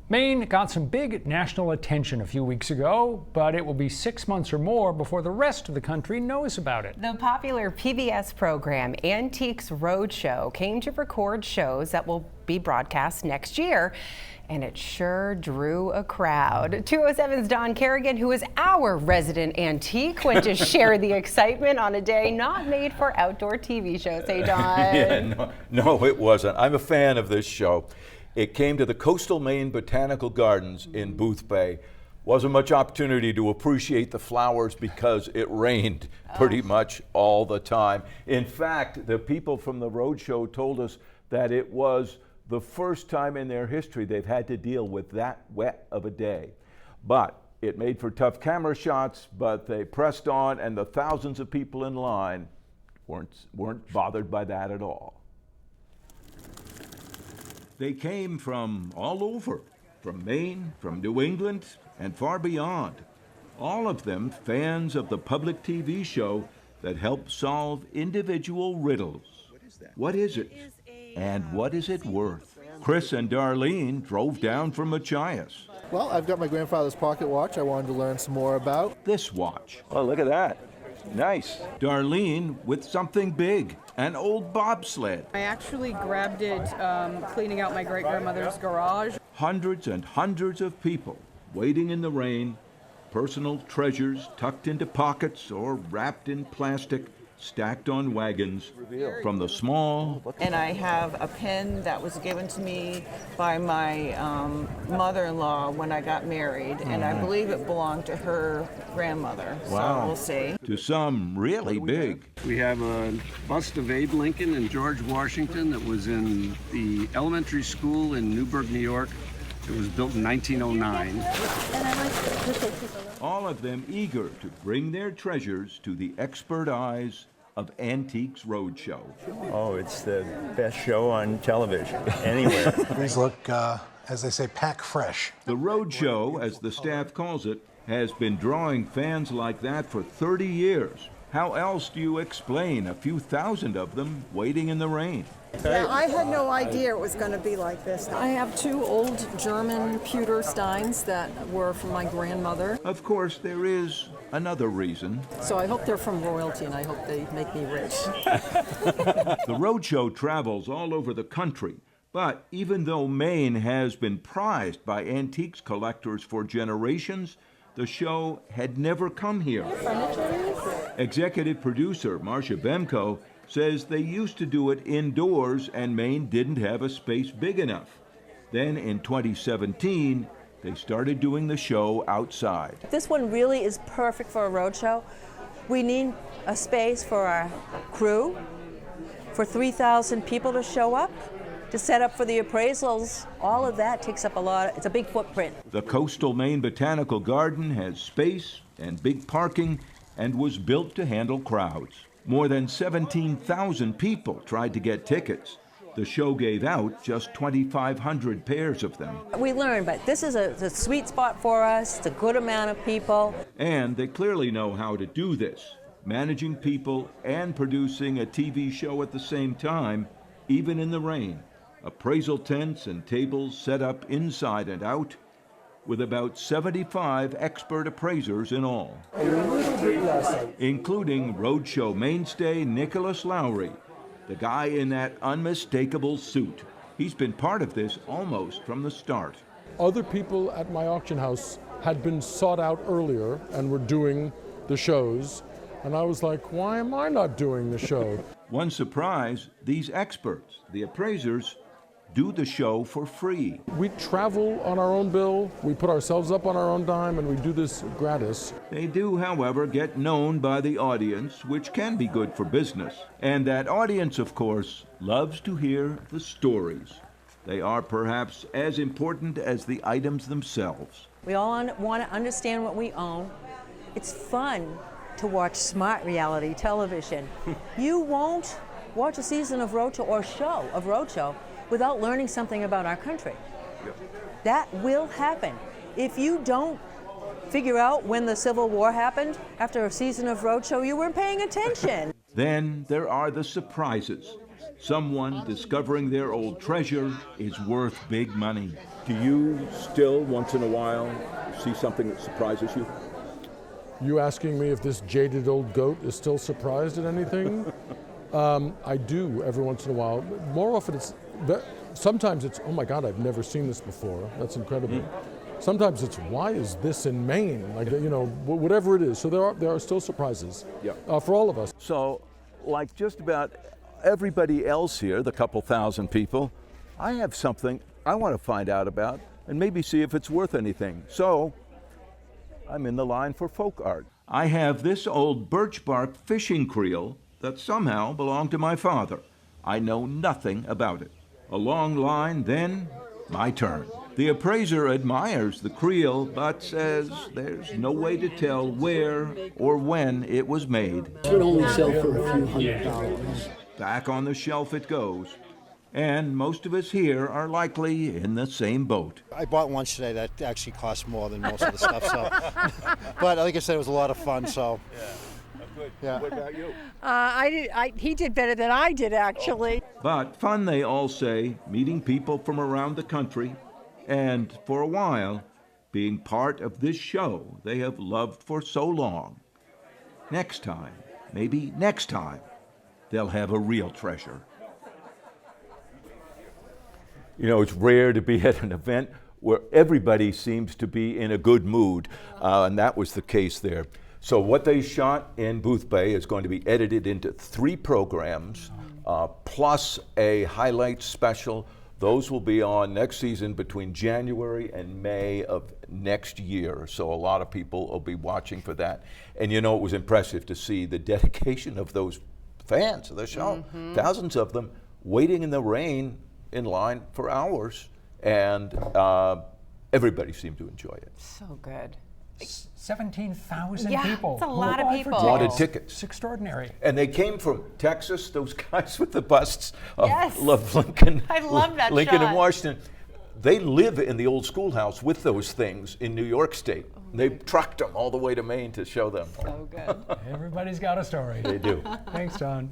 Maine got some big national attention a few weeks ago, but it will be 6 months or more before the rest of the country knows about it. The popular PBS program Antiques Roadshow came to record shows that will be broadcast next year, and it sure drew a crowd. 207's Don Kerrigan, who is our resident antique, went to share the excitement on a day not made for outdoor TV shows. Hey, Don. Yeah, no, it wasn't. I'm a fan of this show. It came to the coastal Maine Botanical Gardens in Booth Bay. Wasn't much opportunity to appreciate the flowers because it rained pretty much all the time. In fact, the people from the Roadshow told us that it was the first time in their history they've had to deal with that wet of a day. But it made for tough camera shots, but they pressed on, and the thousands of people in line weren't bothered by that at all. They came from all over, from Maine, from New England, and far beyond. All of them fans of the public TV show that helps solve individual riddles. What is it? And what is it worth? Chris and Darlene drove down from Machias. Well, I've got my grandfather's pocket watch I wanted to learn some more about. This watch. Oh, look at that. Nice. Darlene with something big, an old bobsled. I actually grabbed it cleaning out my great-grandmother's garage. Hundreds and hundreds of people waiting in the rain, personal treasures tucked into pockets or wrapped in plastic, stacked on wagons, from the small. And I have a pin that was given to me by my mother-in-law when I got married, and I believe it belonged to her grandmother. Wow. So we'll see. To some really big. We have a bust of Abe Lincoln and George Washington that was in the elementary school in Newburgh, New York. It was built in 1909. All of them eager to bring their treasures to the expert eyes of Antiques Roadshow. Oh, it's the best show on television, anywhere. These look, as they say, pack fresh. The Roadshow, as the staff calls it, has been drawing fans like that for 30 years. How else do you explain a few thousand of them waiting in the rain? Yeah, I had no idea it was going to be like this. I have two old German pewter steins that were from my grandmother. Of course, there is another reason. So I hope they're from royalty, and I hope they make me rich. The Roadshow travels all over the country, but even though Maine has been prized by antiques collectors for generations, the show had never come here. Executive producer Marcia Bemko says they used to do it indoors and Maine didn't have a space big enough. Then in 2017, they started doing the show outside. This one really is perfect for a roadshow. We need a space for our crew, for 3,000 people to show up, to set up for the appraisals. All of that takes up a lot. It's a big footprint. The coastal Maine Botanical Garden has space and big parking and was built to handle crowds. More than 17,000 people tried to get tickets. The show gave out just 2,500 pairs of them. We learned, but this is a sweet spot for us. It's a good amount of people. And they clearly know how to do this, managing people and producing a TV show at the same time, even in the rain. Appraisal tents and tables set up inside and out, with about 75 expert appraisers in all, including Roadshow mainstay Nicholas Lowry, the guy in that unmistakable suit. He's been part of this almost from the start. Other people at my auction house had been sought out earlier and were doing the shows, and I was like, why am I not doing the show? One surprise, these experts, the appraisers, do the show for free. We travel on our own bill, we put ourselves up on our own dime, and we do this gratis. They do, however, get known by the audience, which can be good for business. And that audience, of course, loves to hear the stories. They are perhaps as important as the items themselves. We all want to understand what we own. It's fun to watch smart reality television. You won't watch a season of Roadshow or show of Roadshow without learning something about our country. That will happen. If you don't figure out when the Civil War happened after a season of Roadshow, you weren't paying attention. Then there are the surprises. Someone discovering their old treasure is worth big money. Do you still, once in a while, see something that surprises you? You asking me if this jaded old goat is still surprised at anything? I do every once in a while. More often sometimes it's, oh my God, I've never seen this before. That's incredible. Sometimes it's, why is this in Maine? Like, you know, whatever it is. So there are still surprises for all of us. So, like just about everybody else here, the couple thousand people, I have something I want to find out about and maybe see if it's worth anything. So, I'm in the line for folk art. I have this old birch bark fishing creel that somehow belonged to my father. I know nothing about it. A long line, then my turn. The appraiser admires the creel, but says there's no way to tell where or when it was made. It would only sell for a few $100s. Back on the shelf it goes. And most of us here are likely in the same boat. I bought lunch today that actually cost more than most of the stuff, so. But like I said, it was a lot of fun, so. Good. Yeah. What about you? He did better than I did, actually. But fun, they all say, meeting people from around the country, and for a while, being part of this show they have loved for so long. Next time, maybe next time, they'll have a real treasure. You know, it's rare to be at an event where everybody seems to be in a good mood, and that was the case there. So what they shot in Booth Bay is going to be edited into 3 programs, plus a highlight special. Those will be on next season between January and May of next year. So a lot of people will be watching for that. And you know, it was impressive to see the dedication of those fans of the show. Thousands of them waiting in the rain in line for hours. And everybody seemed to enjoy it. So good. 17,000 Yeah, people. it's a lot of Who applied for people. Wanted tickets. It's extraordinary. And they came from Texas, those guys with the busts of Yes. Love Lincoln. I love that Lincoln shot. and Washington. They live in the old schoolhouse with those things in New York State. They trucked them all the way to Maine to show them. So good. Everybody's got a story. They do. Thanks, Don.